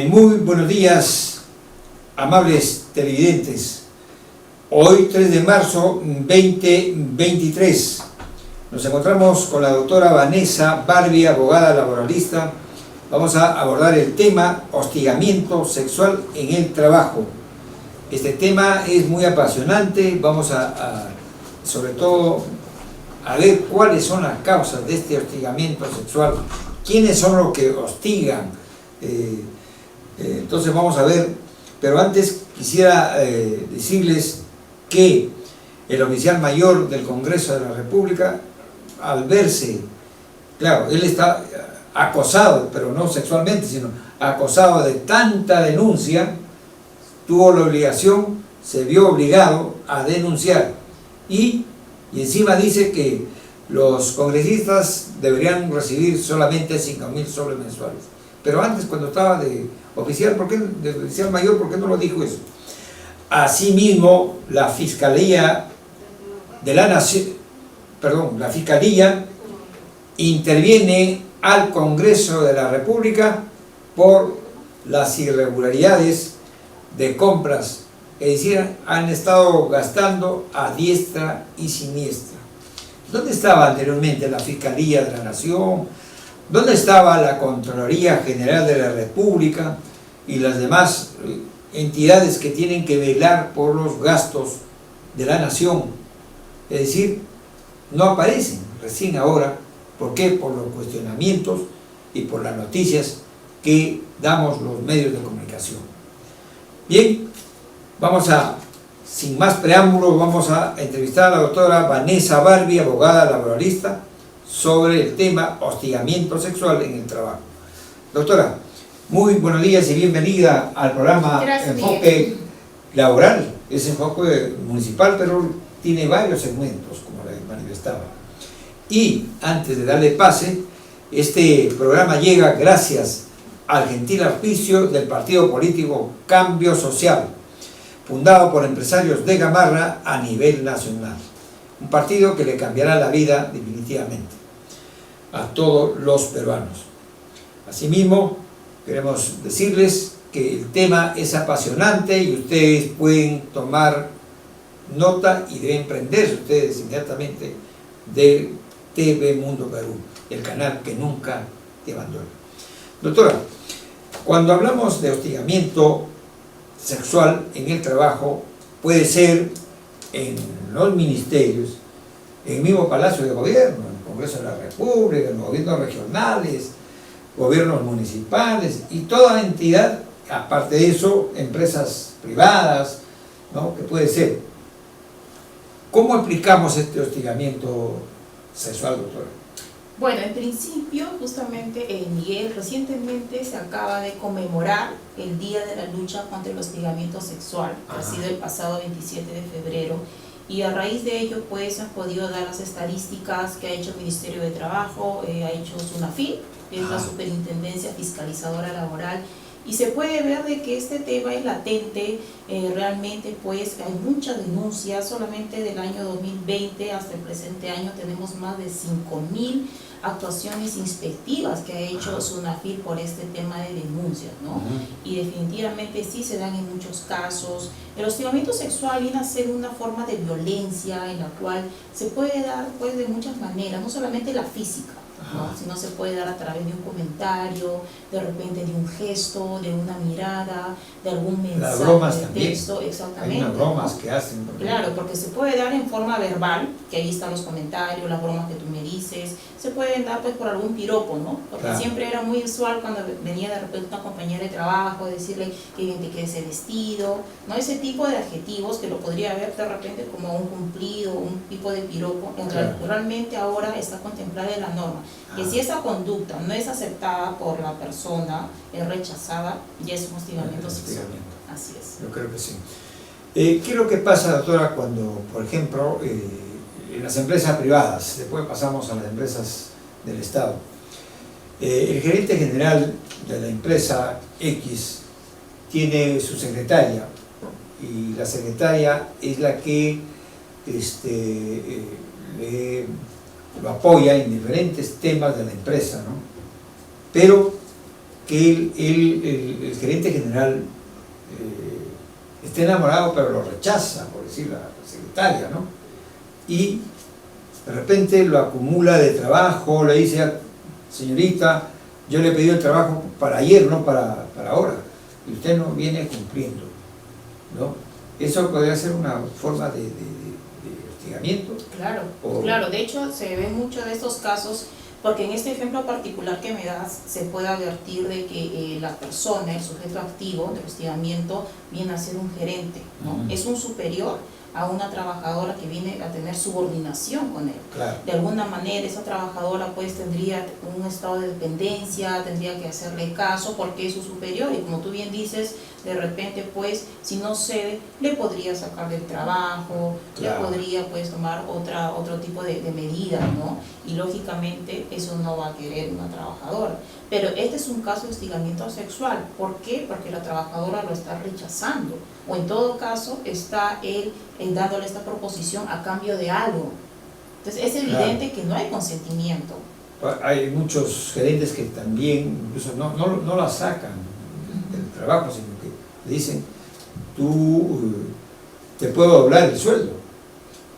Muy buenos días, amables televidentes. Hoy, 3 de marzo 2023, nos encontramos con la doctora Vanessa Barbie, abogada laboralista. Vamos a abordar el tema hostigamiento sexual en el trabajo. Este tema es muy apasionante. Vamos sobre todo, a ver cuáles son las causas de este hostigamiento sexual, quiénes son los que hostigan. Entonces vamos a ver, pero antes quisiera decirles que el oficial mayor del Congreso de la República, al verse, claro, él está acosado, pero no sexualmente, sino acosado de tanta denuncia, tuvo la obligación, se vio obligado a denunciar y encima dice que los congresistas deberían recibir solamente 5.000 soles mensuales. Pero antes, cuando estaba de oficial mayor, ¿por qué no lo dijo eso? Asimismo, la Fiscalía de la Nación, la Fiscalía interviene al Congreso de la República por las irregularidades de compras, es decir, han estado gastando a diestra y siniestra. ¿Dónde estaba anteriormente la Fiscalía de la Nación? ¿Dónde estaba la Contraloría General de la República y las demás entidades que tienen que velar por los gastos de la nación? Es decir, no aparecen recién ahora. ¿Por qué? Por los cuestionamientos y por las noticias que damos los medios de comunicación. Bien, sin más preámbulos, vamos a entrevistar a la doctora Vanessa Barbie, abogada laboralista, sobre el tema hostigamiento sexual en el trabajo. Doctora, muy buenos días y bienvenida al programa. Gracias, Enfoque Miguel. Laboral. Es enfoque municipal, pero tiene varios segmentos, como le manifestaba. Y antes de darle pase, este programa llega gracias al gentil auspicio del partido político Cambio Social, fundado por empresarios de Gamarra a nivel nacional. Un partido que le cambiará la vida definitivamente a todos los peruanos. Asimismo, queremos decirles que el tema es apasionante y ustedes pueden tomar nota y deben prenderse ustedes inmediatamente de TV Mundo Perú, el canal que nunca te abandona. Doctora, cuando hablamos de hostigamiento sexual en el trabajo, puede ser en los ministerios, en el mismo Palacio de Gobierno, en el Congreso de la República, en los gobiernos regionales, gobiernos municipales y toda entidad, aparte de eso, empresas privadas, ¿no? Que puede ser. ¿Cómo aplicamos este hostigamiento sexual, doctora? Bueno, en principio, justamente, Miguel, recientemente se acaba de conmemorar el Día de la Lucha contra el Hostigamiento Sexual, que ha sido el pasado 27 de febrero, y a raíz de ello, pues, han podido dar las estadísticas que ha hecho el Ministerio de Trabajo, ha hecho SUNAFIL, que es la Superintendencia Fiscalizadora Laboral, y se puede ver de que este tema es latente. Realmente pues hay muchas denuncias. Solamente del año 2020 hasta el presente año tenemos más de 5.000 actuaciones inspectivas que ha hecho SUNAFIL por este tema de denuncias, ¿no? Y definitivamente sí se dan en muchos casos. El hostigamiento sexual viene a ser una forma de violencia en la cual se puede dar pues de muchas maneras, no solamente la física, ¿no? Sino se puede dar a través de un comentario, de repente de un gesto, de una mirada, de algún mensaje, las bromas de también. texto, exactamente. Hay unas bromas, ¿no?, que hacen. Claro, porque se puede dar en forma verbal, que ahí están los comentarios, las bromas que tú me dices. Se pueden dar pues por algún piropo, ¿no? Porque siempre era muy usual cuando venía de repente una compañera de trabajo, decirle que bien te quede ese vestido, ¿no? Ese tipo de adjetivos que lo podría ver de repente como un cumplido, un tipo de piropo. Realmente ahora está contemplada en la norma. Que si esa conducta no es aceptada por la persona, es rechazada, ya es un hostigamiento sexual. Así es. Yo creo que sí. ¿Qué es lo que pasa, doctora, cuando, por ejemplo, en las empresas privadas, después pasamos a las empresas del Estado, el gerente general de la empresa X tiene su secretaria y la secretaria es la que lo apoya en diferentes temas de la empresa, ¿no? Pero que el gerente general esté enamorado, pero lo rechaza, por decir la secretaria, ¿no? Y de repente lo acumula de trabajo, le dice, señorita, yo le he pedido el trabajo para ayer, no para ahora, y usted no viene cumpliendo, ¿no? Eso podría ser una forma de hostigamiento. Claro, claro, de hecho se ven muchos de estos casos, porque en este ejemplo particular que me das, se puede advertir de que la persona, el sujeto activo del hostigamiento, viene a ser un gerente, ¿no? Es un superior a una trabajadora que viene a tener subordinación con él. Claro. De alguna manera esa trabajadora pues tendría un estado de dependencia, tendría que hacerle caso porque es su superior, y como tú bien dices, de repente pues si no cede le podría sacar del trabajo, claro, le podría pues tomar otro tipo de medidas, ¿no? Y lógicamente eso no va a querer una trabajadora. Pero este es un caso de hostigamiento sexual. ¿Por qué? Porque la trabajadora lo está rechazando, o en todo caso está él dándole esta proposición a cambio de algo. Entonces es evidente, claro, que no hay consentimiento. Hay muchos gerentes que también incluso no la sacan del trabajo, sino que le dicen, tú te puedo doblar el sueldo.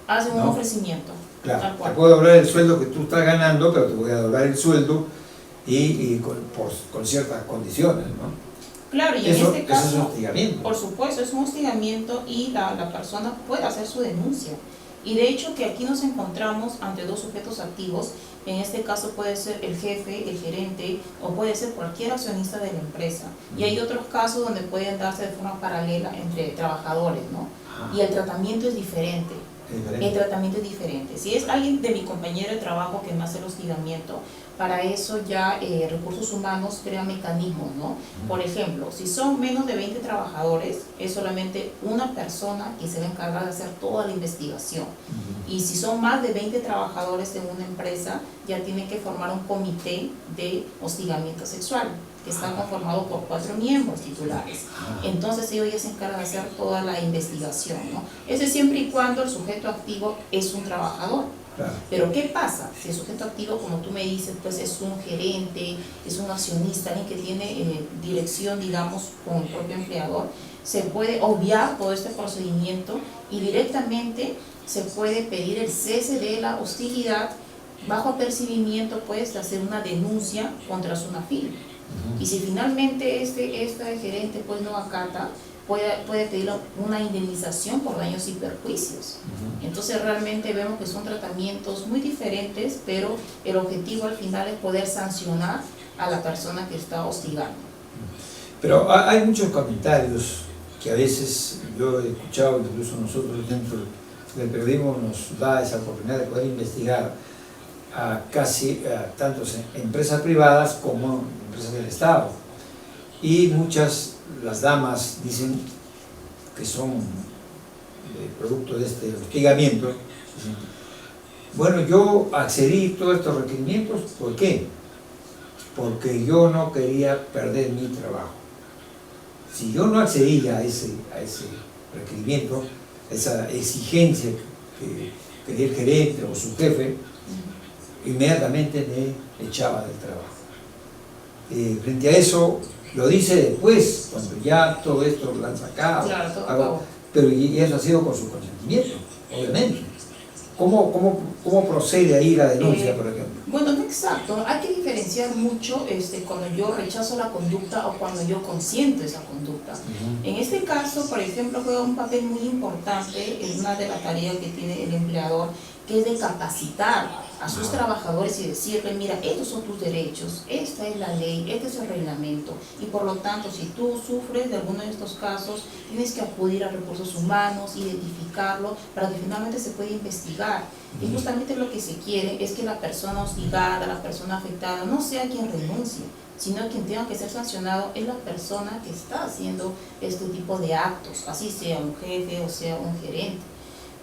Hacen un ¿no? ofrecimiento. Claro, te puedo doblar el sueldo que tú estás ganando, pero te voy a doblar el sueldo y con ciertas condiciones, ¿no? Claro, y en este caso, eso es hostigamiento. Por supuesto, es un hostigamiento y la persona puede hacer su denuncia. Y de hecho que aquí nos encontramos ante dos sujetos activos. En este caso puede ser el jefe, el gerente, o puede ser cualquier accionista de la empresa. Y hay otros casos donde pueden darse de forma paralela entre trabajadores, ¿no? Y el tratamiento es diferente. El tratamiento es diferente. Si es alguien de mi compañero de trabajo que me hace el hostigamiento, para eso ya Recursos Humanos crea mecanismos, ¿no? Por ejemplo, si son menos de 20 trabajadores, es solamente una persona que se va a encargar de hacer toda la investigación. Y si son más de 20 trabajadores en una empresa, ya tienen que formar un comité de hostigamiento sexual, que está conformado por 4 miembros titulares. Entonces ellos ya se encargan de hacer toda la investigación, ¿no? Eso es siempre y cuando el sujeto activo es un trabajador. Claro. Pero ¿qué pasa? Si el sujeto activo, como tú me dices, pues es un gerente, es un accionista, alguien que tiene dirección, digamos, con el propio empleador, se puede obviar todo este procedimiento y directamente se puede pedir el cese de la hostilidad bajo apercibimiento, pues, de hacer una denuncia contra su NAFIL. Y si finalmente este gerente pues no acata, puede pedir una indemnización por daños y perjuicios. Entonces realmente vemos que son tratamientos muy diferentes, pero el objetivo al final es poder sancionar a la persona que está hostigando. Pero hay muchos comentarios que a veces yo he escuchado, incluso nosotros dentro del periodismo nos da esa oportunidad de poder investigar a tanto empresas privadas como empresas del Estado. Y las damas dicen que son producto de este hostigamiento. Dicen, bueno, yo accedí a todos estos requerimientos, ¿por qué? Porque yo no quería perder mi trabajo. Si yo no accedía a ese requerimiento, esa exigencia que quería el gerente o su jefe, inmediatamente me echaba del trabajo. Frente a eso, lo dice después, cuando ya todo esto lo han sacado, claro, pero y eso ha sido con su consentimiento, obviamente. ¿Cómo procede ahí la denuncia, por ejemplo? Bueno, no exacto, hay que diferenciar mucho cuando yo rechazo la conducta o cuando yo consiento esa conducta. En este caso, por ejemplo, juega un papel muy importante en una de las tareas que tiene el empleador, que es de capacitar a sus trabajadores y decirle, mira, estos son tus derechos, esta es la ley, este es el reglamento, y por lo tanto, si tú sufres de alguno de estos casos, tienes que acudir a Recursos Humanos, identificarlo, para que finalmente se pueda investigar. Y justamente lo que se quiere es que la persona hostigada, la persona afectada, no sea quien renuncie, sino quien tenga que ser sancionado es la persona que está haciendo este tipo de actos, así sea un jefe o sea un gerente.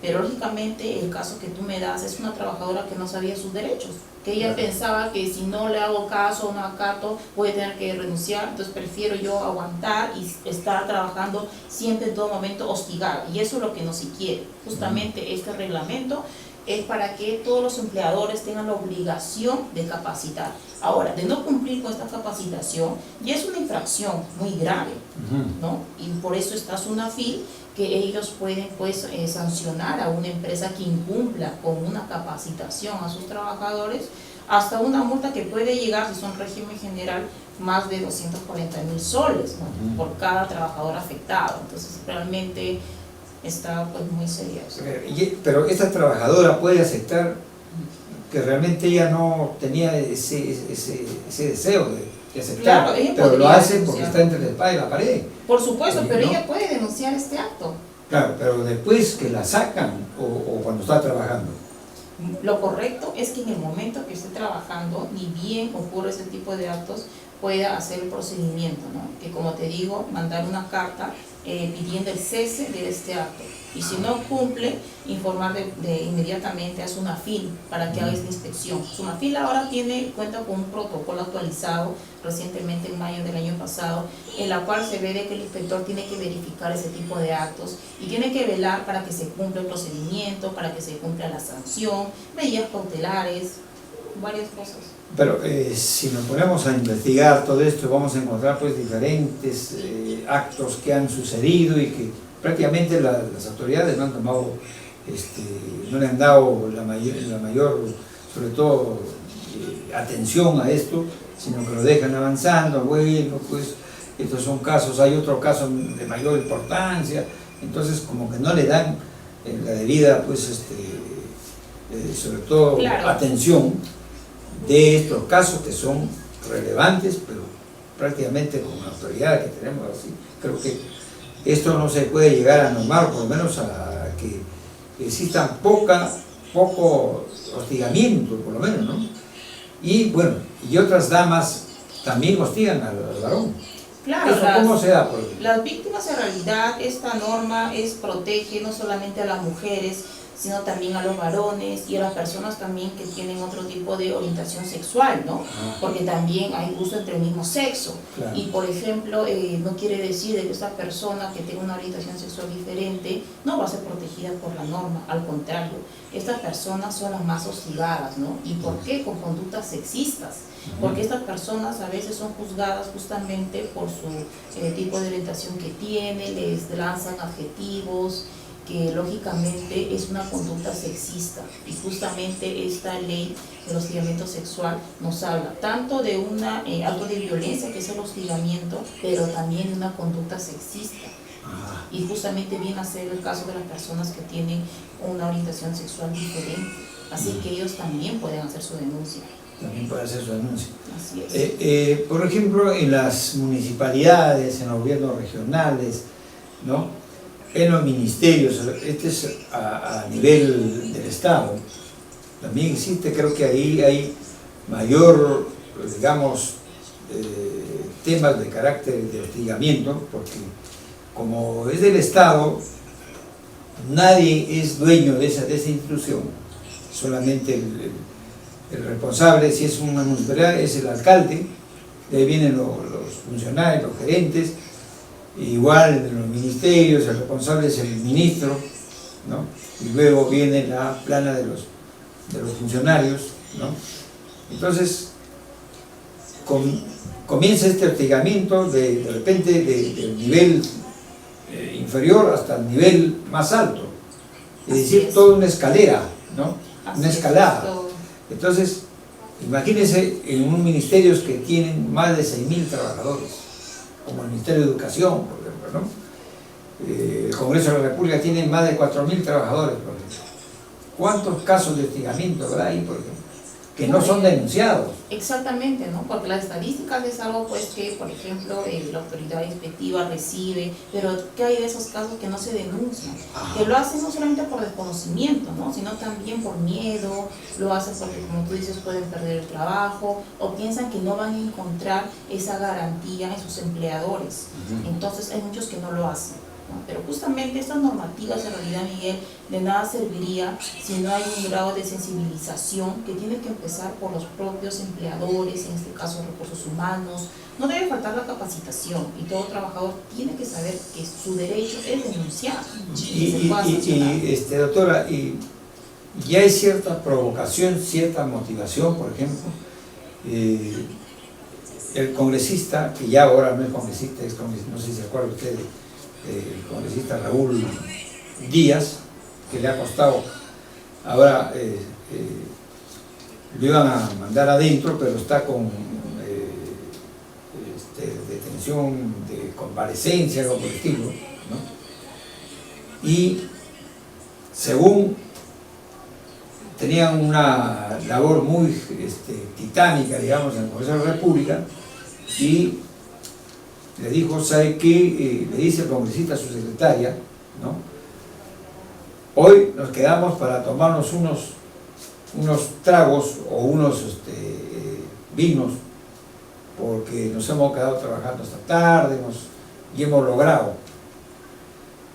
Pero lógicamente el caso que tú me das es una trabajadora que no sabía sus derechos, que ella pensaba que si no le hago caso o no acato voy a tener que renunciar, entonces prefiero yo aguantar y estar trabajando siempre en todo momento hostigada, y eso es lo que no se quiere. Justamente este reglamento es para que todos los empleadores tengan la obligación de capacitar. Ahora, de no cumplir con esta capacitación, ya es una infracción muy grave, ¿no? Y por eso está SUNAFIL, que ellos pueden pues sancionar a una empresa que incumpla con una capacitación a sus trabajadores, hasta una multa que puede llegar, si son régimen general, más de 240.000 soles, ¿no? Por cada trabajador afectado. Entonces realmente está pues muy serio eso. Pero esta trabajadora puede aceptar que realmente ella no tenía ese deseo de aceptar, claro, pero lo hace porque está entre la espada y la pared. Por supuesto, pero ¿no? ella puede denunciar este acto. Claro, pero después que la sacan o cuando está trabajando. Lo correcto es que en el momento que esté trabajando, ni bien ocurre ese tipo de actos, pueda hacer el procedimiento, ¿no? Que como te digo, mandar una carta pidiendo el cese de este acto. Y si no cumple, informar de inmediatamente a SUNAFIL para que haga esta inspección. SUNAFIL ahora cuenta con un protocolo actualizado recientemente en mayo del año pasado, en la cual se ve de que el inspector tiene que verificar ese tipo de actos y tiene que velar para que se cumpla el procedimiento, para que se cumpla la sanción, medidas cautelares, varias cosas. Pero si nos ponemos a investigar todo esto, vamos a encontrar pues diferentes actos que han sucedido y que prácticamente las autoridades no han tomado, no le han dado la mayor sobre todo, atención a esto, sino que lo dejan avanzando. Bueno, pues estos son casos, hay otros casos de mayor importancia, entonces como que no le dan la debida, pues, sobre todo, claro, atención de estos casos que son relevantes, pero prácticamente con la autoridad que tenemos así, creo que esto no se puede llegar a normar, por lo menos a que exista poco hostigamiento, por lo menos, ¿no? Y bueno, y otras damas también hostigan al varón. Claro, ¿Eso cómo se da? Las víctimas, en realidad, esta norma protege no solamente a las mujeres, sino también a los varones y a las personas también que tienen otro tipo de orientación sexual, ¿no? Porque también hay uso entre el mismo sexo. Claro. Y por ejemplo, no quiere decir de que esta persona que tenga una orientación sexual diferente no va a ser protegida por la norma, al contrario, estas personas son las más hostigadas, ¿no? ¿Y por qué? Con conductas sexistas. Porque estas personas a veces son juzgadas justamente por su tipo de orientación que tiene, les lanzan adjetivos, que lógicamente es una conducta sexista, y justamente esta ley del hostigamiento sexual nos habla tanto de un acto de violencia que es el hostigamiento, pero también de una conducta sexista. Y justamente viene a ser el caso de las personas que tienen una orientación sexual diferente, así que ellos también pueden hacer su denuncia. También puede hacer su denuncia. Así es. Por ejemplo, en las municipalidades, en los gobiernos regionales, ¿no? En los ministerios, este es a nivel del Estado, también existe, creo que ahí hay mayor, digamos, temas de carácter de hostigamiento, porque como es del Estado, nadie es dueño de esa institución, solamente el responsable, si es una municipalidad, es el alcalde, de ahí vienen los funcionarios, los gerentes. Igual en los ministerios, el responsable es el ministro, ¿no? Y luego viene la plana de los funcionarios, ¿no? Entonces, comienza este hostigamiento de repente del nivel inferior hasta el nivel más alto, es decir, toda una escalera, ¿no? Una escalada. Entonces, imagínense en unos ministerios que tienen más de 6.000 trabajadores, como el Ministerio de Educación, por ejemplo, ¿no? El Congreso de la República tiene más de 4.000 trabajadores, por ejemplo. ¿Cuántos casos de hostigamiento habrá ahí, por ejemplo, que no son denunciados? Exactamente, ¿no? Porque las estadísticas es algo pues que, por ejemplo, la autoridad inspectiva recibe, pero ¿qué hay de esos casos que no se denuncian? Que lo hacen no solamente por desconocimiento, ¿no? Sino también por miedo, lo hacen porque, como tú dices, pueden perder el trabajo o piensan que no van a encontrar esa garantía en sus empleadores. Entonces hay muchos que no lo hacen, ¿no? Pero justamente estas normativas, en realidad, Miguel, de nada serviría si no hay un grado de sensibilización que tiene que empezar por los propios empleadores, en este caso recursos humanos. No debe faltar la capacitación y todo trabajador tiene que saber que su derecho es denunciar. Doctora, y hay cierta provocación, cierta motivación. Por ejemplo, el congresista, que ya ahora no es congresista, es congresista, no sé si se acuerda usted, el congresista Raúl Díaz, que le ha costado, ahora lo iban a mandar adentro, pero está con detención de convalecencia, algo por el estilo, ¿no? Y según tenían una labor muy titánica, digamos, en el Congreso de la República, y le dijo, ¿sabe qué? Le dice el congresista a su secretaria, ¿no? Hoy nos quedamos para tomarnos unos tragos o unos vinos, porque nos hemos quedado trabajando hasta tarde y hemos logrado.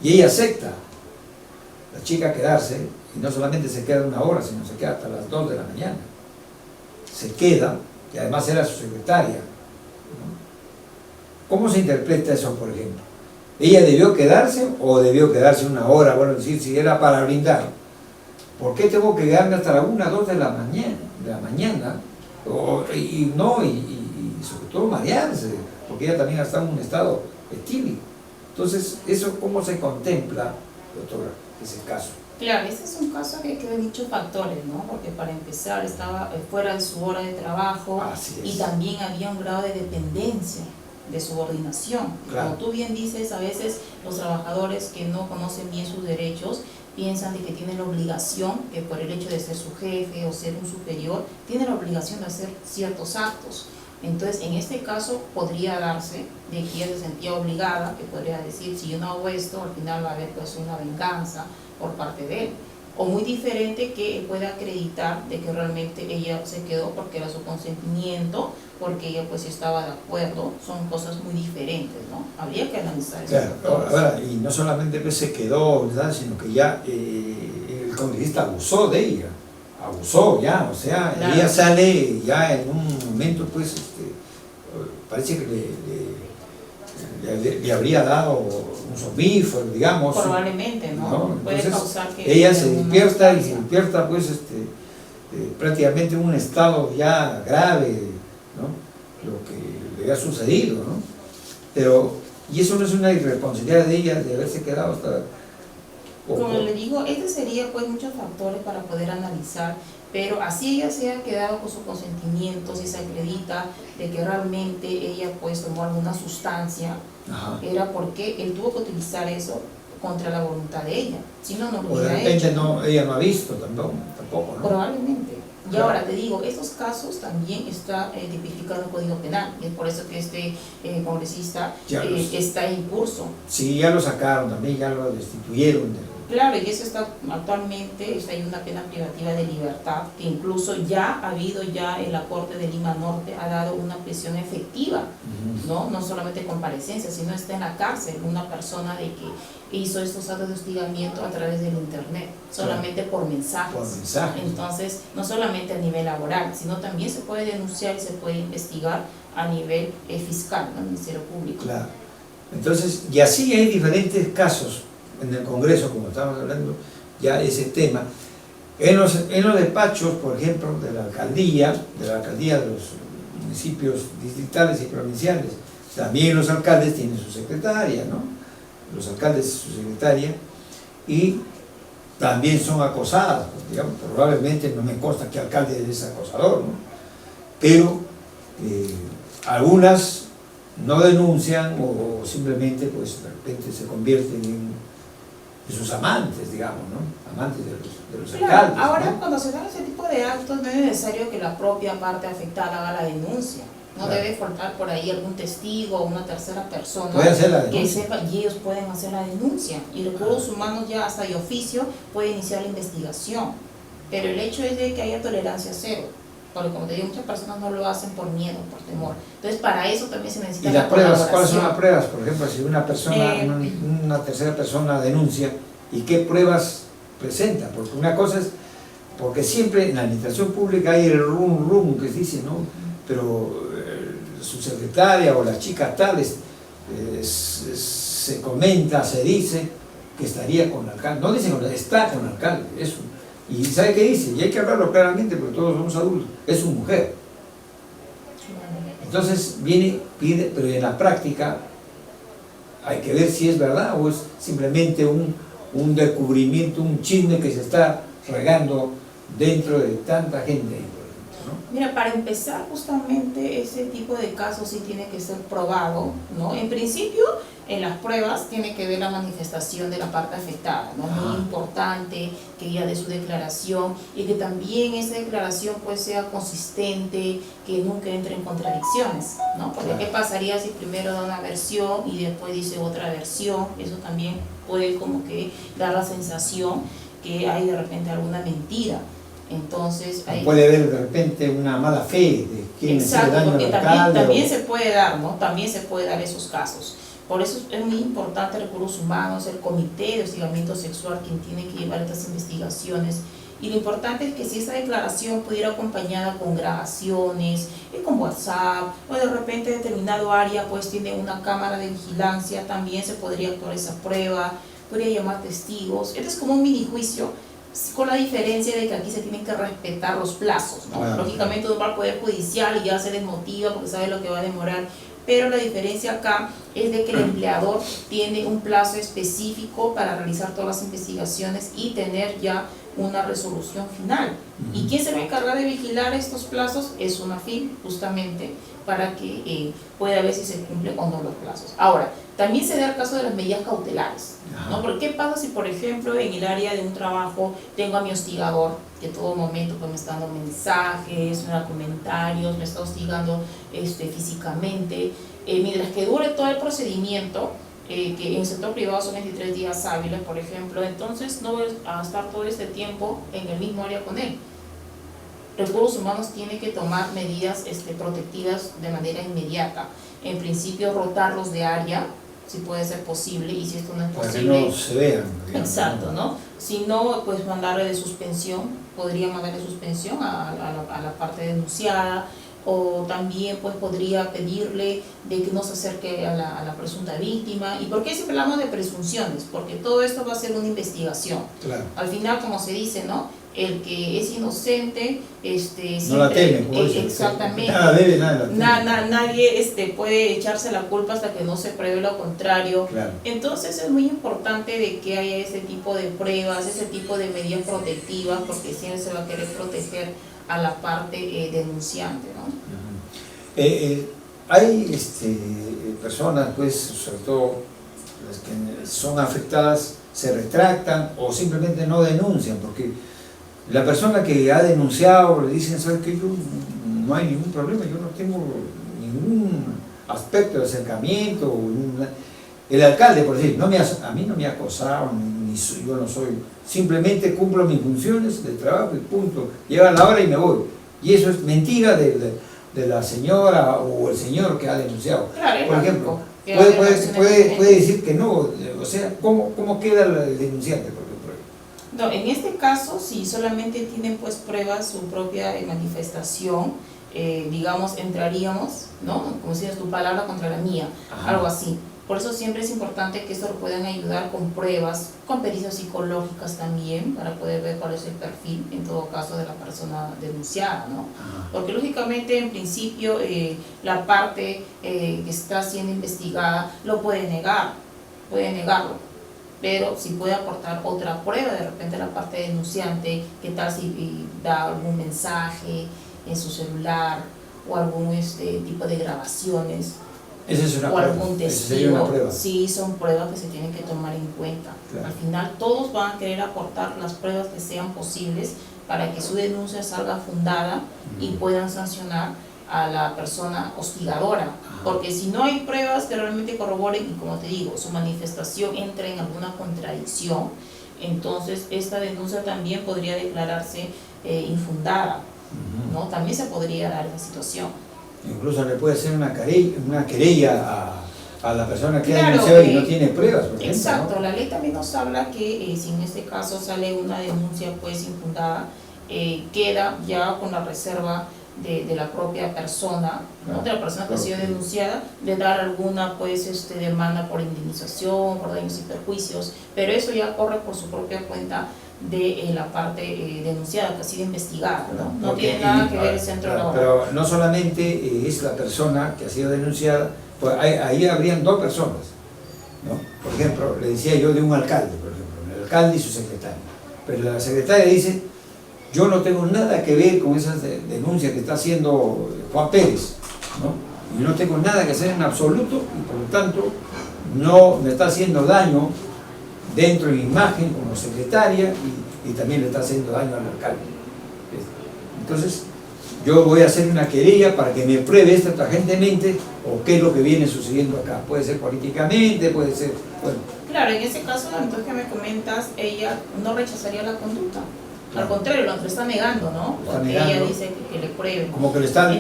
Y ella acepta, la chica, quedarse, y no solamente se queda 1 hora, sino se queda hasta las 2 de la mañana. Se queda, y además era su secretaria, ¿no? ¿Cómo se interpreta eso, por ejemplo? ¿Ella debió quedarse o debió quedarse 1 hora? Bueno, decir, si era para brindar, ¿por qué tengo que quedarme hasta la 1, 2 de la mañana? Y sobre todo marearse, porque ella también está en un estado etílico. Entonces, ¿eso cómo se contempla, doctora, ese caso? Claro, este es un caso que hay muchos factores, ¿no? Porque para empezar estaba fuera de su hora de trabajo y también había un grado de dependencia, de subordinación. Claro. Como tú bien dices, a veces los trabajadores que no conocen bien sus derechos piensan de que tienen la obligación, que por el hecho de ser su jefe o ser un superior, tienen la obligación de hacer ciertos actos. Entonces, en este caso podría darse de que ella se sentía obligada, que podría decir, si yo no hago esto, al final va a haber pues una venganza por parte de él. O muy diferente, que él pueda acreditar de que realmente ella se quedó porque era su consentimiento, porque ella pues estaba de acuerdo. Son cosas muy diferentes, ¿no? Habría que analizar eso. Claro, ahora, y no solamente pues se quedó, ¿verdad?, sino que ya el congresista abusó de ella. Abusó ya, o sea, claro. Ella sale ya en un momento, pues, parece que le habría dado un somnífero, digamos. Probablemente, ¿no? Puede causar que ella se despierta y se despierta, pues, prácticamente en un estado ya grave, ¿no? Lo que le ha sucedido, ¿no? Pero, y eso no es una irresponsabilidad de ella de haberse quedado hasta... Como le digo, sería pues muchos factores para poder analizar, pero así ella se ha quedado con su consentimiento, si se acredita de que realmente ella pues tomó alguna sustancia. Ajá. Era porque él tuvo que utilizar eso contra la voluntad de ella, si no, no lo hubiera hecho. De repente no, ella no ha visto tampoco, ¿no? Probablemente. Y claro. Ahora te digo, estos casos también está tipificado en el Código Penal, y es por eso que este congresista está en curso. Sí, ya lo sacaron también, ya lo destituyeron. Claro, y eso está actualmente, hay una pena privativa de libertad, que incluso ya ha habido en la Corte de Lima Norte, ha dado una prisión efectiva, no solamente comparecencia, sino está en la cárcel una persona de que hizo estos actos de hostigamiento a través del internet, solamente por mensajes. Entonces, no solamente a nivel laboral, sino también se puede denunciar y se puede investigar a nivel fiscal, ¿no? Ministerio Público. Claro. Entonces, y así hay diferentes casos en el Congreso, como estábamos hablando, ya ese tema. En los despachos, por ejemplo, de la alcaldía de los municipios distritales y provinciales, también los alcaldes tienen su secretaria, ¿no? Los alcaldes su secretaria, y también son acosadas, pues, digamos, probablemente no me consta que alcalde es acosador, ¿no? Pero algunas no denuncian o simplemente pues de repente se convierten en sus amantes, digamos, ¿no? Amantes de los alcaldes. Ahora, ¿no? Cuando se dan ese tipo de actos, no es necesario que la propia parte afectada haga la denuncia. No debe faltar por ahí algún testigo o una tercera persona que sepa, y ellos pueden hacer la denuncia. Y recursos humanos ya hasta de oficio puede iniciar la investigación. Pero el hecho es de que haya tolerancia cero. Porque como te digo, muchas personas no lo hacen por miedo, por temor. Entonces, para eso también se necesita. ¿Y las pruebas? ¿Cuáles son las pruebas? Por ejemplo, si una persona, una tercera persona denuncia, ¿y qué pruebas presenta? Porque una cosa es, porque siempre en la administración pública hay el rum que se dice, ¿no? Pero su secretaria o las chicas tales se comenta, se dice que estaría con el alcalde. No dicen, está con el alcalde, Y ¿sabe qué dice? Y hay que hablarlo claramente porque todos somos adultos. Es su mujer. Entonces viene, pide, pero en la práctica hay que ver si es verdad o es simplemente un descubrimiento, un chisme que se está regando dentro de tanta gente, ¿no? Mira, para empezar, justamente ese tipo de casos sí tiene que ser probado, ¿no? En principio, en las pruebas tiene que ver la manifestación de la parte afectada, ¿no? Muy importante que ella dé su declaración y que también esa declaración pues sea consistente, que nunca entre en contradicciones, ¿no? Porque ¿qué pasaría si primero da una versión y después dice otra versión? Eso también puede como que dar la sensación que hay de repente alguna mentira. Entonces, ahí puede haber de repente una mala fe de quien exacto, daño porque al alcalde, también se puede dar, ¿no? También se puede dar esos casos. Por eso es muy importante recursos humanos, el comité de hostigamiento sexual, quien tiene que llevar estas investigaciones. Y lo importante es que si esa declaración pudiera acompañada con grabaciones, con WhatsApp, o de repente determinado área pues tiene una cámara de vigilancia, también se podría actuar esa prueba, podría llamar testigos. Este es como un mini juicio, con la diferencia de que aquí se tienen que respetar los plazos, ¿no? Claro, lógicamente uno va al Poder Judicial y ya se desmotiva porque sabe lo que va a demorar, pero la diferencia acá es de que el empleador tiene un plazo específico para realizar todas las investigaciones y tener ya una resolución final. ¿Y quién se va a encargar de vigilar estos plazos? Es UNAFIL, justamente, para que pueda ver si se cumplen o no los plazos. Ahora, también se da el caso de las medidas cautelares, ¿no? Porque ¿qué pasa si, por ejemplo, en el área de un trabajo tengo a mi hostigador, que en todo momento pues, me está dando mensajes, me da comentarios, me está hostigando físicamente? Mientras que dure todo el procedimiento, que en el sector privado son 23 días hábiles, por ejemplo, entonces no voy a estar todo este tiempo en el mismo área con él. Recursos humanos tiene que tomar medidas protectivas de manera inmediata. En principio, rotarlos de área, si puede ser posible, y si esto no es posible, para que no se vean, digamos, exacto, ¿no? Si no, pues mandarle de suspensión, podría mandarle suspensión a la parte denunciada, o también pues podría pedirle de que no se acerque a la presunta víctima. ¿Y por qué siempre hablamos de presunciones? Porque todo esto va a ser una investigación. Claro. Al final, como se dice, ¿no? El que es inocente, siempre, no la teme, exactamente. Nada debe, nada nadie puede echarse la culpa hasta que no se pruebe lo contrario. Claro. Entonces es muy importante de que haya ese tipo de pruebas, ese tipo de medidas protectivas, porque siempre se va a querer proteger a la parte denunciante, ¿no? Hay personas, pues, sobre todo las que son afectadas, se retractan o simplemente no denuncian, porque la persona que ha denunciado le dicen, ¿sabes qué? Yo no hay ningún problema, yo no tengo ningún aspecto de acercamiento. El alcalde, por decir, a mí no me ha acosado, yo no soy, simplemente cumplo mis funciones de trabajo y punto, llega la hora y me voy. Y eso es mentira de la señora o el señor que ha denunciado. Claro, por ejemplo, puede decir que no, o sea, ¿cómo queda el denunciante? No, en este caso, si solamente tienen pues pruebas, su propia manifestación, digamos, entraríamos, ¿no? Como si es tu palabra contra la mía, algo así. Por eso siempre es importante que esto lo puedan ayudar con pruebas, con pericias psicológicas también, para poder ver cuál es el perfil, en todo caso, de la persona denunciada, ¿no? Porque lógicamente, en principio, la parte que está siendo investigada lo puede negarlo. Pero si puede aportar otra prueba, de repente la parte denunciante, qué tal si da algún mensaje en su celular o algún tipo de grabaciones. Esa es una o prueba. algún testigo. Sí, son pruebas que se tienen que tomar en cuenta. Claro. Al final todos van a querer aportar las pruebas que sean posibles para que su denuncia salga fundada y puedan sancionar a la persona hostigadora, porque si no hay pruebas que realmente corroboren y, como te digo, su manifestación entra en alguna contradicción, entonces esta denuncia también podría declararse infundada, ¿no? También se podría dar esa situación. Incluso le puede hacer una querella a la persona que ha denunciado y no tiene pruebas, por ejemplo, exacto, ¿no? La ley también nos habla que si en este caso sale una denuncia pues infundada, queda ya con la reserva de la propia persona, ¿no? De la persona que ha sido denunciada, de dar alguna pues demanda por indemnización, por daños y perjuicios, pero eso ya corre por su propia cuenta de la parte denunciada, que ha sido investigada, ¿no? No tiene nada que ver el centro laboral. Pero no solamente es la persona que ha sido denunciada, pues ahí habrían dos personas, ¿no? Por ejemplo, le decía yo de un alcalde, por ejemplo, el alcalde y su secretario, pero la secretaria dice: yo no tengo nada que ver con esas denuncias que está haciendo Juan Pérez, ¿no? Yo no tengo nada que hacer en absoluto y por lo tanto no me está haciendo daño dentro de mi imagen como secretaria y también le está haciendo daño al alcalde. Entonces, yo voy a hacer una querella para que me pruebe esto tajantemente o qué es lo que viene sucediendo acá. Puede ser políticamente, puede ser... Bueno. Claro, en ese caso, entonces que me comentas, ella no rechazaría la conducta. Al contrario, lo está negando, ¿no? Porque ella dice que le prueben. Como que le están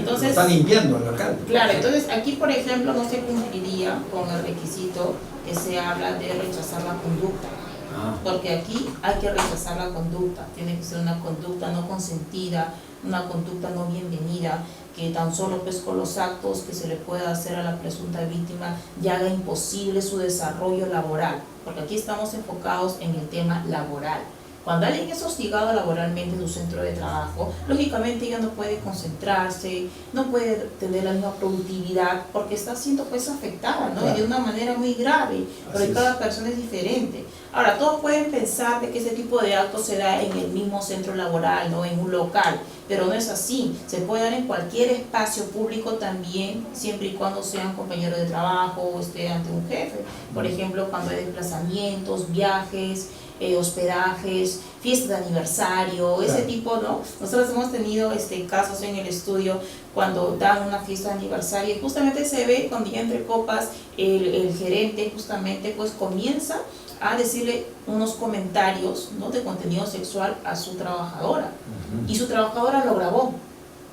limpiando al alcalde. Claro, entonces aquí, por ejemplo, no se cumpliría con el requisito que se habla de rechazar la conducta. Porque aquí hay que rechazar la conducta. Tiene que ser una conducta no consentida, una conducta no bienvenida, que tan solo pues con los actos que se le pueda hacer a la presunta víctima ya haga imposible su desarrollo laboral. Porque aquí estamos enfocados en el tema laboral. Cuando alguien es hostigado laboralmente en su centro de trabajo, lógicamente ella no puede concentrarse, no puede tener la misma productividad porque está siendo pues afectada, ¿no? Claro. Y de una manera muy grave, porque cada persona es diferente. Ahora, todos pueden pensar de que ese tipo de actos se da en el mismo centro laboral, ¿no? En un local, pero no es así. Se puede dar en cualquier espacio público también, siempre y cuando sean compañeros de trabajo o esté ante un jefe. Por ejemplo, cuando hay desplazamientos, viajes, hospedajes, fiestas de aniversario, claro. Ese tipo, ¿no? Nosotros hemos tenido casos en el estudio cuando dan una fiesta de aniversario y justamente se ve cuando ya entre copas el gerente justamente pues comienza a decirle unos comentarios, ¿no? De contenido sexual a su trabajadora. Y su trabajadora lo grabó,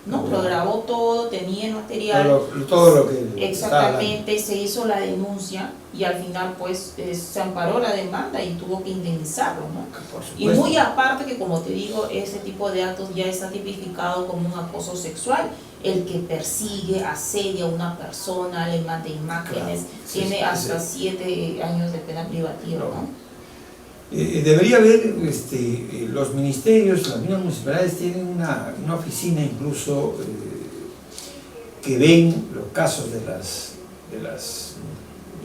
¿no? Lo grabó todo, tenía el material. Todo lo que exactamente, se hizo la denuncia y al final pues se amparó la demanda y tuvo que indemnizarlo, ¿no? Y muy aparte que, como te digo, ese tipo de actos ya está tipificado como un acoso sexual. El que persigue, asedia a una persona, le manda imágenes, claro, tiene hasta 7 años de pena privativa, ¿no? Debería haber, los ministerios, las mismas municipalidades tienen una oficina incluso que ven los casos de las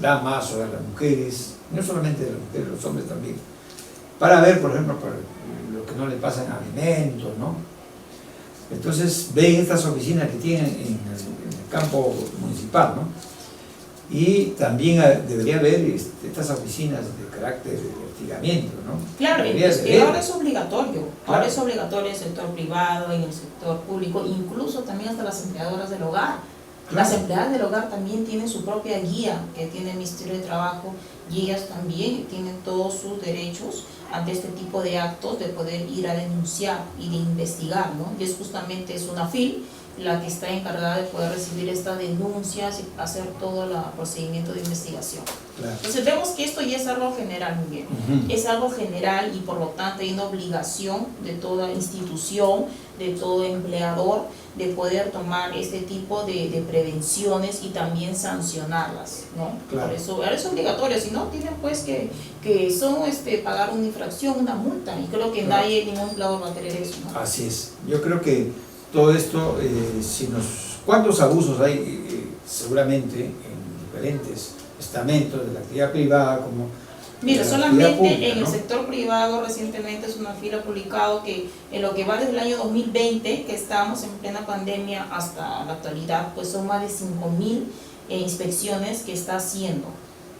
damas o de las mujeres, no solamente de las mujeres, los hombres también, para ver, por ejemplo, por lo que no le pasan alimentos, ¿no? Entonces ven estas oficinas que tienen en el campo municipal, ¿no? Y también debería haber estas oficinas de carácter de hostigamiento, ¿no? Claro, es que ahora es obligatorio, claro. Ahora es obligatorio en el sector privado, en el sector público, incluso también hasta las empleadoras del hogar. Claro. Las empleadas del hogar también tienen su propia guía que tiene el Ministerio de Trabajo y ellas también tienen todos sus derechos ante este tipo de actos de poder ir a denunciar y de investigar, ¿no? Y es justamente una FIL la que está encargada de poder recibir estas denuncias y hacer todo el procedimiento de investigación. Claro. Entonces vemos que esto ya es algo general, muy bien. Es algo general y por lo tanto hay una obligación de toda institución, de todo empleador, de poder tomar este tipo de prevenciones y también sancionarlas, ¿no? Claro. Por eso ahora es obligatorio, si no tienen pues que son pagar una infracción, una multa, y creo que claro. Ningún empleador va a querer eso, ¿no? Así es. Yo creo que todo esto, ¿cuántos abusos hay seguramente en diferentes estamentos de la actividad privada como mira, solamente pública, en el sector privado recientemente es una fila publicado que en lo que va desde el año 2020, que estamos en plena pandemia hasta la actualidad, pues son más de 5.000 inspecciones que está haciendo,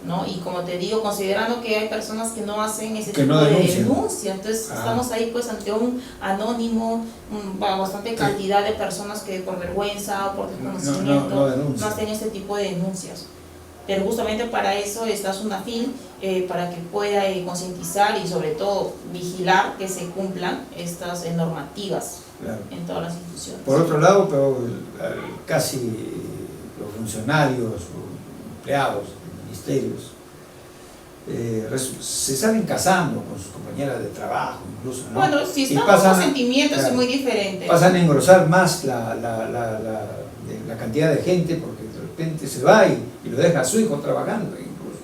¿no? Y como te digo, considerando que hay personas que no hacen ese tipo de denuncia, entonces estamos ahí pues ante un anónimo, bastante cantidad de personas que por vergüenza o por desconocimiento no hacen ese tipo de denuncias. Pero justamente para eso está SUNAFIL, para que pueda concientizar y sobre todo vigilar que se cumplan estas normativas, claro, en todas las instituciones. Por otro lado, pero casi los funcionarios o empleados de ministerios se salen casando con sus compañeras de trabajo incluso, ¿no? Bueno, si Y están pasan, con sentimientos claro, es muy diferente. pasan a engrosar más la cantidad de gente, porque de repente se va y lo deja a su hijo trabajando incluso.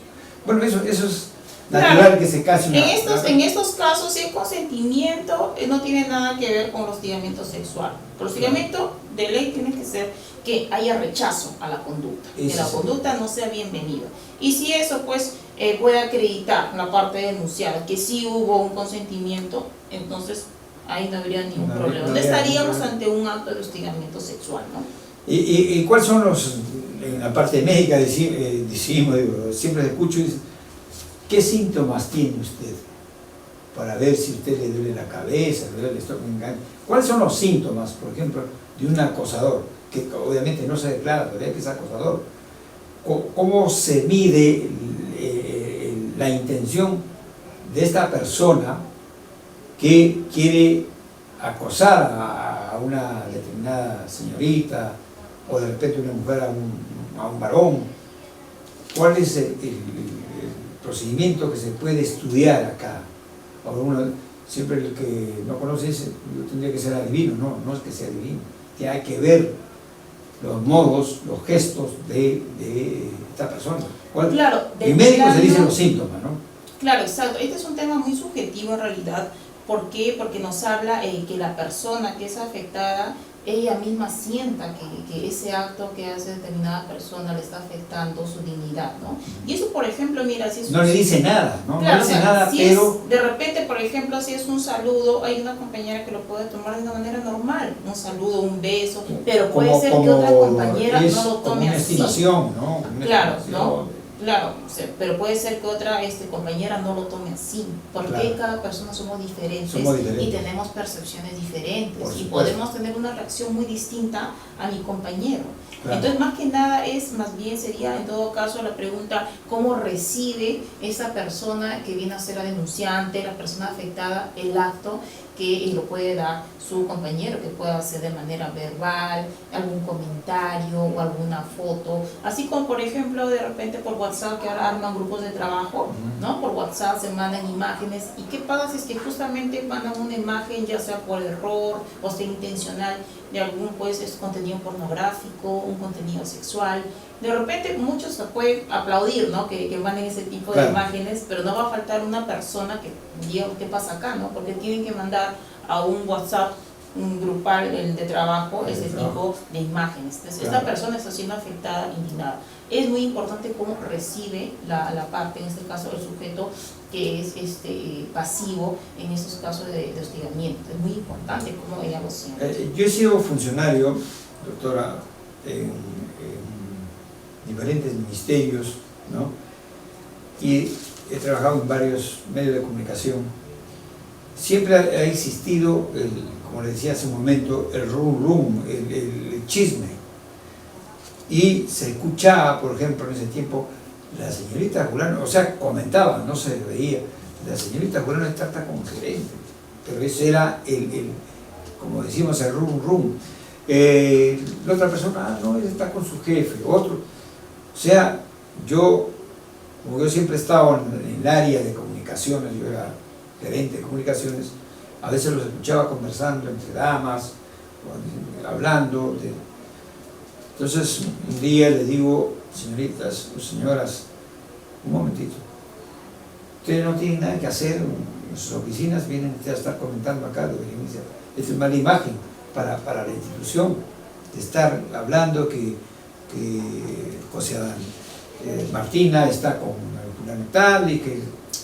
Bueno, eso es natural, claro, que se case una... En estos casos, si es consentimiento, no tiene nada que ver con el hostigamiento sexual. El hostigamiento de ley tiene que ser que haya rechazo a la conducta, que la conducta no sea bienvenida. Y si eso pues puede acreditar la parte denunciada que sí hubo un consentimiento, entonces ahí no habría ningún problema. No estaríamos ante un acto de hostigamiento sexual, ¿no? ¿Y cuáles son los, en la parte médica decimos, siempre escucho, ¿qué síntomas tiene usted? Para ver si a usted le duele la cabeza, le duele el estómago. ¿Cuáles son los síntomas, por ejemplo, de un acosador? Que obviamente no se declara todavía que es acosador. ¿Cómo se mide la intención de esta persona que quiere acosar a una determinada señorita, o de repente una mujer a un varón? ¿Cuál es el procedimiento que se puede estudiar acá? Ahora uno, siempre el que no conoce eso tendría que ser adivino, no es que sea adivino, hay que ver los modos, los gestos de esta persona. Claro, el médico se dice los síntomas, ¿no? Claro, exacto. Este es un tema muy subjetivo en realidad. ¿Por qué? Porque nos habla que la persona que es afectada, ella misma sienta que ese acto que hace determinada persona le está afectando su dignidad, ¿no? Y eso, por ejemplo, mira, si es no le dice nada, ¿no? Claro, no le dice nada, si pero... de repente, por ejemplo, si es un saludo, hay una compañera que lo puede tomar de una manera normal, un saludo, un beso, pero puede ser que otra compañera no lo tome una así. Estimación, ¿no? Claro, ¿no? Claro, o sea, pero puede ser que otra compañera no lo tome así, porque claro, cada persona somos diferentes y tenemos percepciones diferentes y podemos tener una reacción muy distinta a mi compañero. Claro. Entonces, más que nada más bien sería en todo caso la pregunta, ¿cómo recibe esa persona que viene a ser la denunciante, la persona afectada, el acto que lo puede dar su compañero, que pueda hacer de manera verbal, algún comentario o alguna foto, así como por ejemplo de repente por WhatsApp, que ahora arman grupos de trabajo, ¿no? Por WhatsApp se mandan imágenes, y qué pasa si es que justamente mandan una imagen, ya sea por error o sea intencional, de algún pues contenido pornográfico, un contenido sexual. De repente muchos se pueden aplaudir, ¿no? que manden ese tipo de imágenes, pero no va a faltar una persona que diga qué pasa acá, ¿no? Porque tienen que mandar a un WhatsApp, un grupal de trabajo, ese tipo de imágenes. Entonces, esta persona está siendo afectada, indignada. Es muy importante cómo recibe la parte, en este caso el sujeto que es pasivo en estos casos de hostigamiento. Es muy importante cómo ella lo siente. Yo he sido funcionario, doctora, en diferentes ministerios, ¿no? Y he trabajado en varios medios de comunicación. Siempre ha existido, como le decía hace un momento, el rum, el chisme. Y se escuchaba, por ejemplo, en ese tiempo, la señorita Julano, o sea, comentaban, no se veía, la señorita Julano está como gerente, pero ese era como decimos, el rum. La otra persona, no, él está con su jefe, otro. O sea, como yo siempre he estado en el área de comunicaciones, yo era gerente de comunicaciones, a veces los escuchaba conversando entre damas, hablando. Entonces, un día les digo, señoritas o señoras, un momentito, ustedes no tienen nada que hacer en sus oficinas, vienen a estar comentando acá, esta es mala imagen para la institución, de estar hablando que José Martina está con tal y que...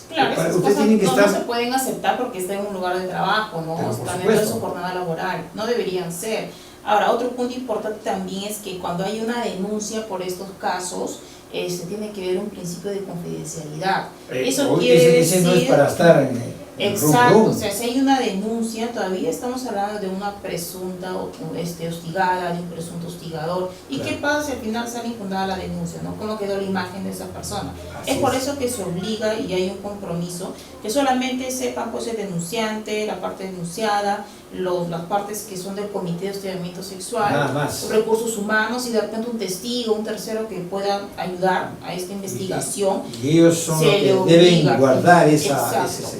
Claro, esas cosas no se pueden aceptar porque está en un lugar de trabajo, ¿no? Están dentro de su jornada laboral, no deberían ser. Ahora, otro punto importante también es que cuando hay una denuncia por estos casos, se tiene que ver un principio de confidencialidad. Eso quiere decir... no es para estar Exacto, o sea, si hay una denuncia, todavía estamos hablando de una presunta hostigada, de un presunto hostigador. ¿Y claro. qué pasa si al final sale infundada la denuncia, ¿no? ¿Cómo quedó la imagen de esa persona? Es por eso que se obliga y hay un compromiso, que solamente sepan pues el denunciante, la parte denunciada, las partes que son del comité de hostigamiento sexual, nada más. recursos humanos y de repente un testigo, un tercero que pueda ayudar a esta investigación. Y ellos son los Se le que obliga, deben guardar ese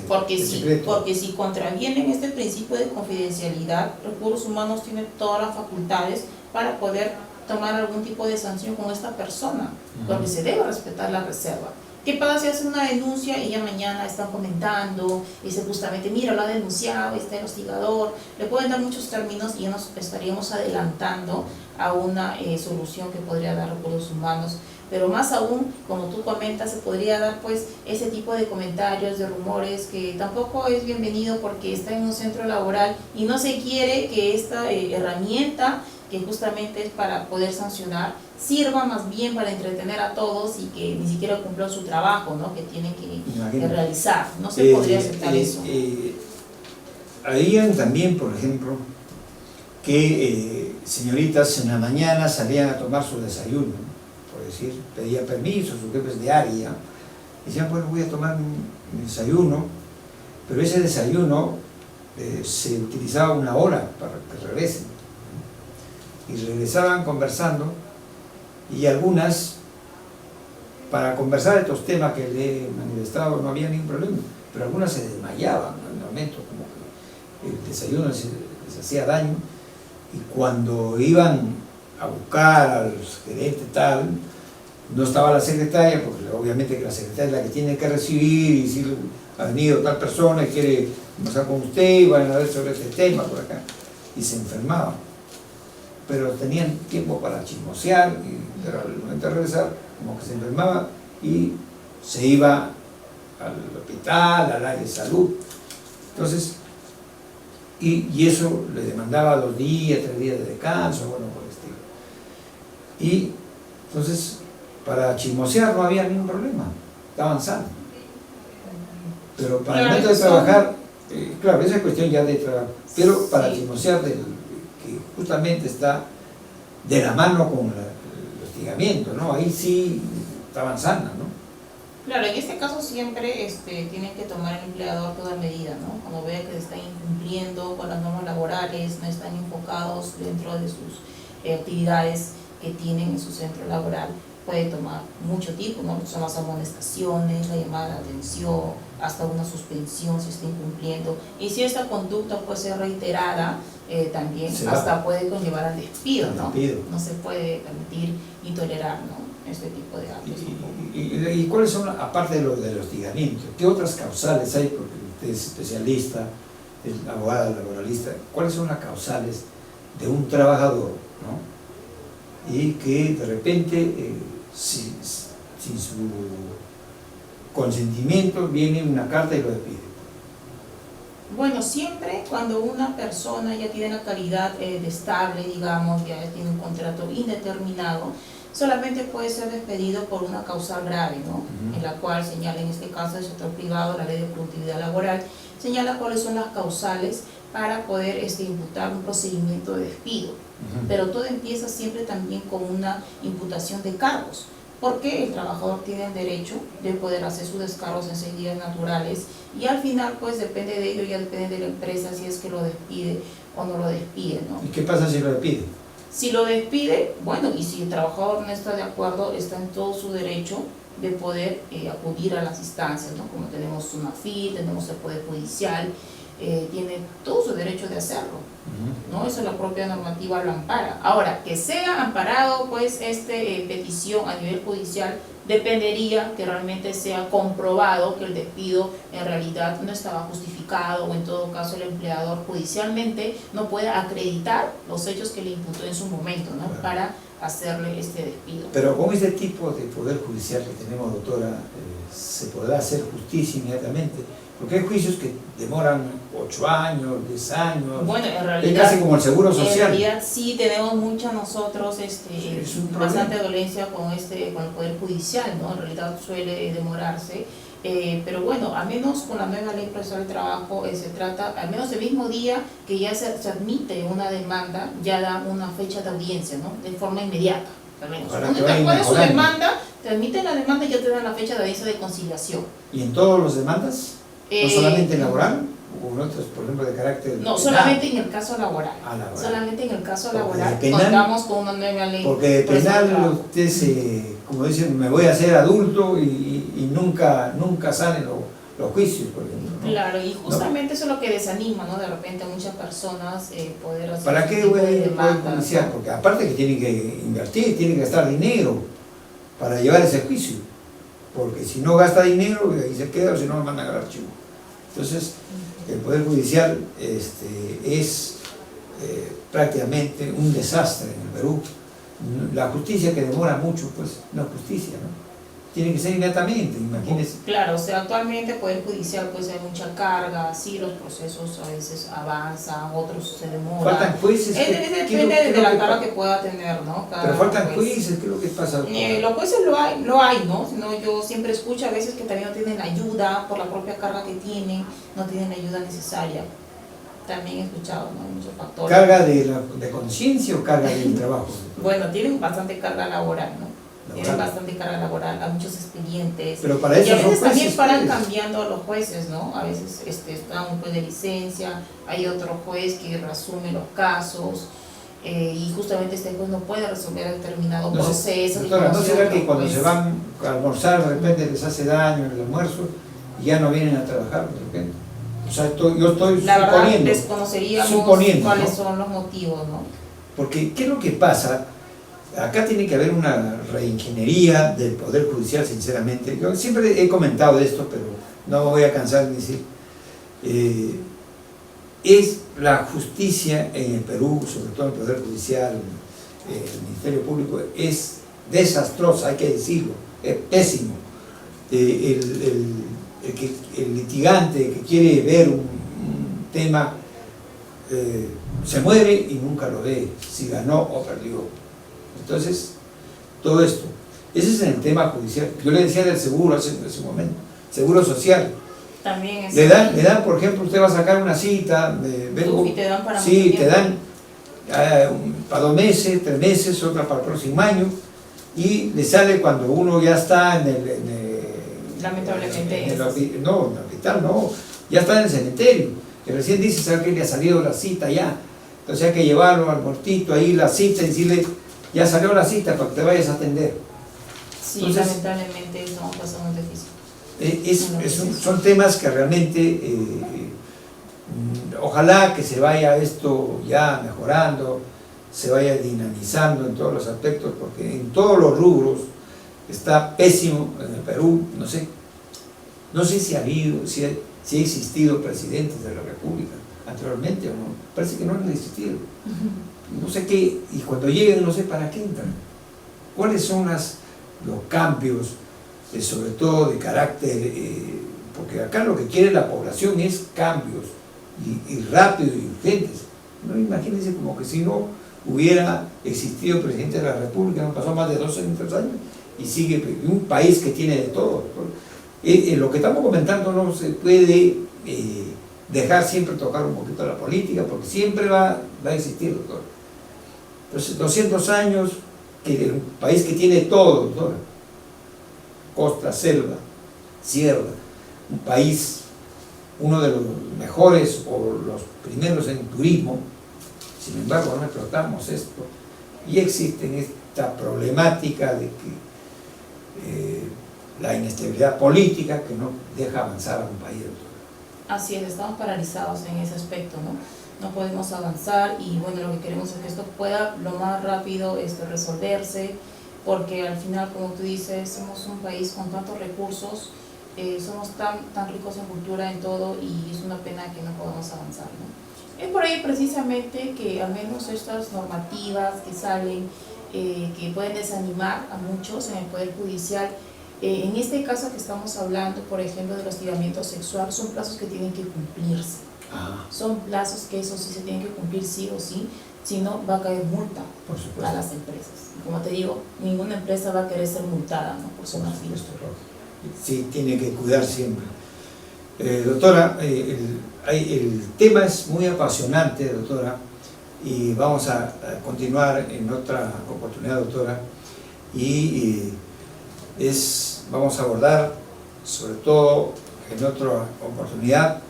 porque secreto. porque si contravienen este principio de confidencialidad, recursos humanos tienen todas las facultades para poder tomar algún tipo de sanción con esta persona, porque se debe respetar la reserva. ¿Qué pasa si hace una denuncia y ya mañana están comentando, dice justamente, mira, lo ha denunciado, está el hostigador? Le pueden dar muchos términos y ya nos estaríamos adelantando a una solución que podría dar recursos humanos. Pero más aún, como tú comentas, se podría dar pues ese tipo de comentarios, de rumores, que tampoco es bienvenido porque está en un centro laboral y no se quiere que esta herramienta, que justamente es para poder sancionar, sirva más bien para entretener a todos y que ni siquiera cumplan su trabajo, ¿no? Que tienen que realizar. No se podría aceptar eso. Habían también, por ejemplo, que señoritas en la mañana salían a tomar su desayuno, por decir, pedía permiso, sus jefes de área, decían, bueno, voy a tomar mi desayuno, pero ese desayuno se utilizaba 1 hora para que regresen. Y regresaban conversando, y algunas, para conversar estos temas que le he manifestado, no había ningún problema, pero algunas se desmayaban en el momento, como que el desayuno les hacía daño, y cuando iban a buscar al gerente tal, no estaba la secretaria, porque obviamente que la secretaria es la que tiene que recibir y decir, ha venido tal persona y quiere conversar con usted y van a ver sobre este tema por acá, y se enfermaban. Pero tenían tiempo para chismosear, pero al momento de regresar, como que se enfermaba y se iba al hospital, al área de salud. Entonces, y eso le demandaba 2 días, 3 días de descanso, bueno, por el estilo. Y entonces, para chismosear no había ningún problema, estaban sanos. Pero para el momento de trabajar, claro, esa es cuestión ya de trabajo, pero para chismosear que justamente está de la mano con el hostigamiento, ¿no? Ahí sí estaban sanas, ¿no? Claro, en este caso siempre tienen que tomar el empleador toda medida, ¿no? Cuando vea que están incumpliendo con las normas laborales, no están enfocados dentro de sus actividades que tienen en su centro laboral, puede tomar mucho tiempo, ¿no? Son las amonestaciones, la llamada de atención, hasta una suspensión si está incumpliendo. Y si esta conducta puede ser reiterada, también hasta puede conllevar al despido, ¿no? No se puede permitir ni tolerar, ¿no? Este tipo de actos. ¿Y cuáles son, aparte de lo del hostigamiento, qué otras causales hay? Porque usted es especialista, es abogada laboralista, ¿cuáles son las causales de un trabajador, ¿no? Y que de repente, sin su consentimiento, viene una carta y lo despide? Bueno, siempre cuando una persona ya tiene la calidad de estable, digamos, ya tiene un contrato indeterminado, solamente puede ser despedido por una causal grave, ¿no? En la cual señala, en este caso del sector privado, la ley de productividad laboral, señala cuáles son las causales para poder imputar un procedimiento de despido. Pero todo empieza siempre también con una imputación de cargos, porque el trabajador tiene el derecho de poder hacer sus descargos en 6 días naturales y al final pues depende de ello, ya depende de la empresa si es que lo despide o no lo despide, ¿no? ¿Y qué pasa si lo despide? Si lo despide, bueno, y si el trabajador no está de acuerdo, está en todo su derecho de poder acudir a las instancias, ¿no? Como tenemos una FIL, tenemos el Poder Judicial, tiene todo su derecho de hacerlo, ¿no? Eso la propia normativa lo ampara. Ahora, que sea amparado pues petición a nivel judicial, dependería que realmente sea comprobado que el despido en realidad no estaba justificado, o en todo caso el empleador judicialmente no pueda acreditar los hechos que le imputó en su momento, ¿no? Claro. Para hacerle este despido. Pero con este tipo de poder judicial que tenemos, doctora, ¿se podrá hacer justicia inmediatamente? Porque hay juicios que demoran 8 años, 10 años, bueno, en realidad, es casi como el seguro social. En realidad sí tenemos mucha nosotros bastante dolencia con el Poder Judicial, ¿no? En realidad suele demorarse Pero bueno, al menos con la nueva ley procesal del trabajo se trata, al menos el mismo día que ya se admite una demanda, ya da una fecha de audiencia, ¿no? De forma inmediata, al menos. Cuando te acuerdas su demanda, te admiten la demanda y ya te dan la fecha de audiencia de conciliación. ¿Y en todos los demandas? ¿No solamente en laboral? ¿O en otros, por ejemplo, de carácter no, penal? solamente en el caso laboral. Laboral. Solamente en el caso Porque laboral penal, contamos con una nueva ley. Porque de penal usted como dicen, me voy a hacer adulto y nunca salen los juicios, por ejemplo, ¿no? Claro, y justamente eso es lo que desanima, ¿no? De repente a muchas personas poder hacer. ¿Para qué voy a poder judicial? Porque aparte que tienen que invertir, tienen que gastar dinero para llevar ese juicio. Porque si no gasta dinero, ahí se queda, o si no lo mandan al archivo. Entonces, el Poder Judicial es prácticamente un desastre en el Perú. La justicia que demora mucho, pues no es justicia, ¿no? Tiene que ser inmediatamente, imagínense. Claro, o sea, actualmente el Poder Judicial pues hay mucha carga, sí, los procesos a veces avanzan, otros se demoran. Faltan jueces. Depende de la carga que pueda tener, ¿no? Pero faltan jueces, ¿qué es lo que pasa? Los jueces lo hay, ¿no? Sino yo siempre escucho a veces que también no tienen ayuda por la propia carga que tienen, no tienen la ayuda necesaria. También he escuchado, ¿no? Muchos factores. ¿Carga de conciencia o carga del trabajo? Bueno, tienen bastante carga laboral, ¿no? Tienen bastante carga laboral, hay muchos expedientes. Pero para eso y a veces son también paran jueces. cambiando a los jueces, ¿no? A veces está un juez de licencia, hay otro juez que resume los casos, y justamente este juez no puede resolver determinado proceso. Doctora, ¿no será que cuando se van a almorzar de repente les hace daño el almuerzo y ya no vienen a trabajar de repente? O sea, yo estoy la verdad, suponiendo. Desconoceríamos cuáles son los motivos, ¿no? Porque, ¿qué es lo que pasa? Acá tiene que haber una reingeniería del Poder Judicial, sinceramente. Yo siempre he comentado esto, pero no me voy a cansar de decir. Es la justicia en el Perú, sobre todo el Poder Judicial, el Ministerio Público, es desastrosa, hay que decirlo, es pésimo. El litigante que quiere ver un tema se muere y nunca lo ve, si ganó o perdió. Entonces, todo esto, ese es en el tema judicial. Yo le decía del seguro hace un momento, seguro social. También es le dan, por ejemplo, usted va a sacar una cita, y te dan para sí, te dan para 2 meses, 3 meses, otra para el próximo año, y le sale cuando uno ya está lamentablemente en el hospital, no, ya está en el cementerio, que recién dice, ¿sabe qué? Le ha salido la cita ya? Entonces hay que llevarlo al muertito ahí, la cita, y decirle, ya salió la cita para que te vayas a atender. Sí, entonces, lamentablemente estamos pasando un difícil. Son temas que realmente ojalá que se vaya esto ya mejorando, se vaya dinamizando en todos los aspectos, porque en todos los rubros está pésimo en el Perú. No sé si ha existido presidentes de la República anteriormente o no, parece que no han existido. No sé qué, y cuando lleguen no sé para qué entran. ¿Cuáles son los cambios, sobre todo de carácter, porque acá lo que quiere la población es cambios, y rápidos y urgentes? No, imagínense como que si no hubiera existido presidente de la República, han pasado más de 2 años, 3 años, y sigue un país que tiene de todo. Lo que estamos comentando no se puede dejar siempre tocar un poquito la política, porque siempre va a existir, doctor. Entonces, 200 años, que un país que tiene todo, doctora, costa, selva, sierra, un país, uno de los mejores o los primeros en turismo, sin embargo no explotamos esto, y existe esta problemática de que la inestabilidad política que no deja avanzar a un país. Así es, estamos paralizados en ese aspecto, ¿no? No podemos avanzar, y bueno, lo que queremos es que esto pueda lo más rápido resolverse, porque al final, como tú dices, somos un país con tantos recursos, somos tan ricos en cultura, en todo, y es una pena que no podamos avanzar, ¿no? Es por ahí precisamente que al menos estas normativas que salen, que pueden desanimar a muchos en el Poder Judicial, en este caso que estamos hablando, por ejemplo, del hostigamiento sexual, son plazos que tienen que cumplirse. Son plazos que eso sí se tienen que cumplir sí o sí, si no va a caer multa a las empresas. Y como te digo, ninguna empresa va a querer ser multada, ¿no? Por ser así. sí tiene que cuidar siempre. Doctora, el tema es muy apasionante, doctora, y vamos a continuar en otra oportunidad, doctora, y vamos a abordar, sobre todo en otra oportunidad,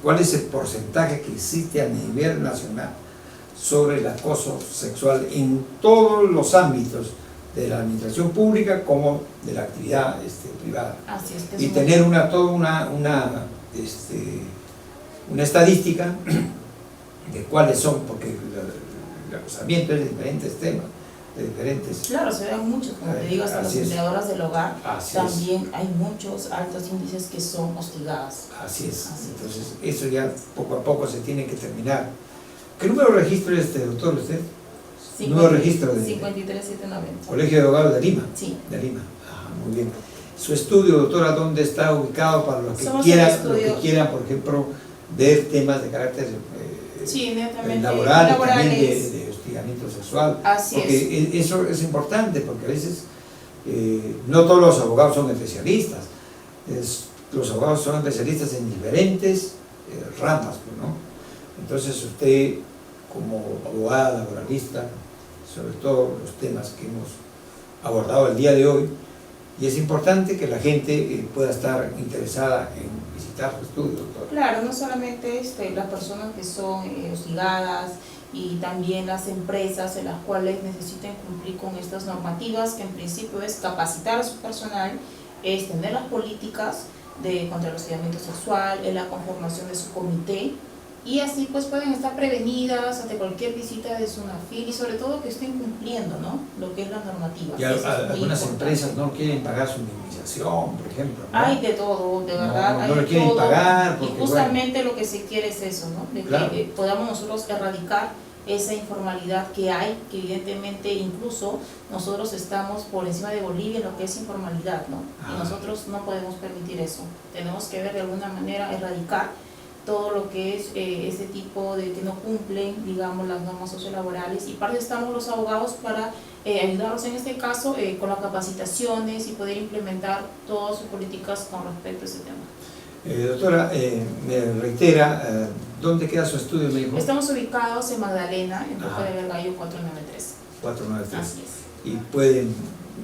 cuál es el porcentaje que existe a nivel nacional sobre el acoso sexual en todos los ámbitos de la administración pública como de la actividad privada. Así es, y tener una estadística de cuáles son, porque el acosamiento es de diferentes temas, de diferentes... Claro, se ven muchos, como te digo, hasta las empleadoras del hogar, también hay muchos altos índices que son hostigadas. Así es. Entonces eso ya poco a poco se tiene que terminar. ¿Qué número de registro es doctor, usted? Número de registro de 53790. Colegio de Abogados de Lima. Sí. De Lima. Ajá, muy bien. Su estudio, doctora, ¿dónde está ubicado para los que quieran, por ejemplo, ver temas de carácter laboral, también de hostigamiento sexual? Así porque eso es importante, porque a veces no todos los abogados son especialistas. Los abogados son especialistas en diferentes ramas, ¿no? Entonces usted, como abogada laboralista, sobre todo los temas que hemos abordado el día de hoy, y es importante que la gente pueda estar interesada en visitar su estudio, doctor. Claro, no solamente las personas que son hostigadas, y también las empresas en las cuales necesiten cumplir con estas normativas, que en principio es capacitar a su personal, es tener las políticas contra el hostigamiento sexual, en la conformación de su comité, y así pues pueden estar prevenidas ante cualquier visita de SUNAFIL, y sobre todo que estén cumpliendo, ¿no?, lo que es la normativa. Y algunas empresas no quieren pagar su indemnización, por ejemplo, ¿no? Hay de todo, de verdad, no lo quieren pagar, porque, y justamente lo que se quiere es eso, ¿no?, de que podamos nosotros erradicar esa informalidad que hay, que evidentemente incluso nosotros estamos por encima de Bolivia en lo que es informalidad, ¿no? Y nosotros no podemos permitir eso. Tenemos que ver de alguna manera, erradicar todo lo que es ese tipo de que no cumplen, digamos, las normas sociolaborales, y parte estamos los abogados para ayudarlos en este caso con las capacitaciones y poder implementar todas sus políticas con respecto a ese tema. Doctora, me reitera, ¿dónde queda su estudio, me dijo? Estamos ubicados en Magdalena, en Roca de Vergallo 493. 493. Así es. Y pueden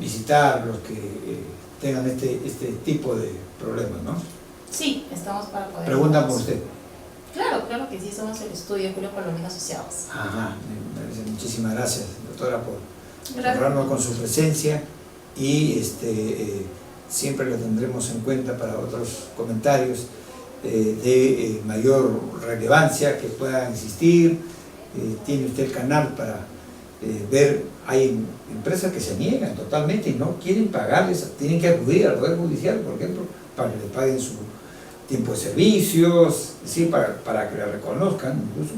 visitar los que tengan este tipo de problemas, ¿no? Sí, estamos para poder... Preguntan por usted. Claro, claro que sí, somos el estudio Julio Palomino Asociados. Ajá, muchísimas gracias, doctora, por honrarnos con su presencia, y siempre lo tendremos en cuenta para otros comentarios de mayor relevancia que puedan existir. Tiene usted el canal para ver. Hay empresas que se niegan totalmente y no quieren pagarles, tienen que acudir al Poder Judicial, por ejemplo, para que le paguen su tiempo de servicios, sí, para que la reconozcan incluso,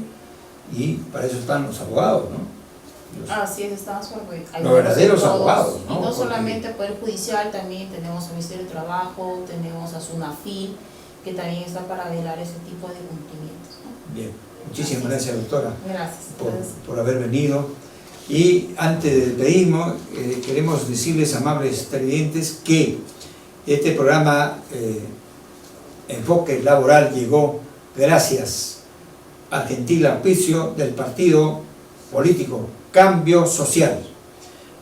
y para eso están los abogados, ¿no? Así es, estamos por los verdaderos abogados, ¿no? Y no solamente el Poder Judicial, también tenemos el Ministerio de Trabajo, tenemos a SUNAFIL, que también está para velar ese tipo de cumplimientos, ¿no? Bien, muchísimas gracias, doctora. Gracias. Por haber venido. Y antes de despedirnos, queremos decirles, amables televidentes, que este programa Enfoque Laboral llegó gracias al gentil auspicio del partido político Cambio Social,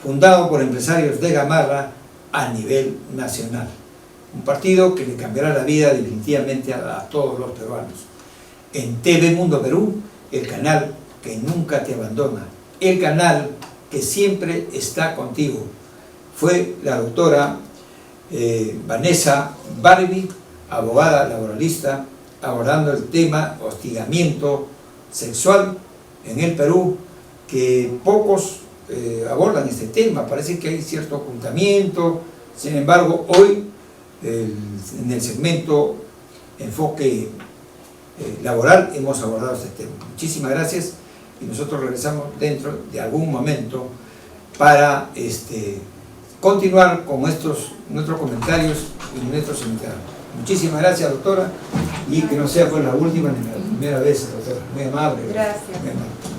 fundado por empresarios de Gamarra a nivel nacional. Un partido que le cambiará la vida definitivamente a todos los peruanos. En TV Mundo Perú, el canal que nunca te abandona, el canal que siempre está contigo. Fue la doctora Vanessa Barbie, abogada laboralista, abordando el tema hostigamiento sexual en el Perú, que pocos abordan este tema. Parece que hay cierto ocultamiento. Sin embargo, hoy en el segmento Enfoque Laboral hemos abordado este tema. Muchísimas gracias, y nosotros regresamos dentro de algún momento para continuar con nuestros comentarios y nuestros invitados. Muchísimas gracias, doctora, y que no sea pues la última ni la primera vez, doctora. Muy amable. Gracias. Muy amable.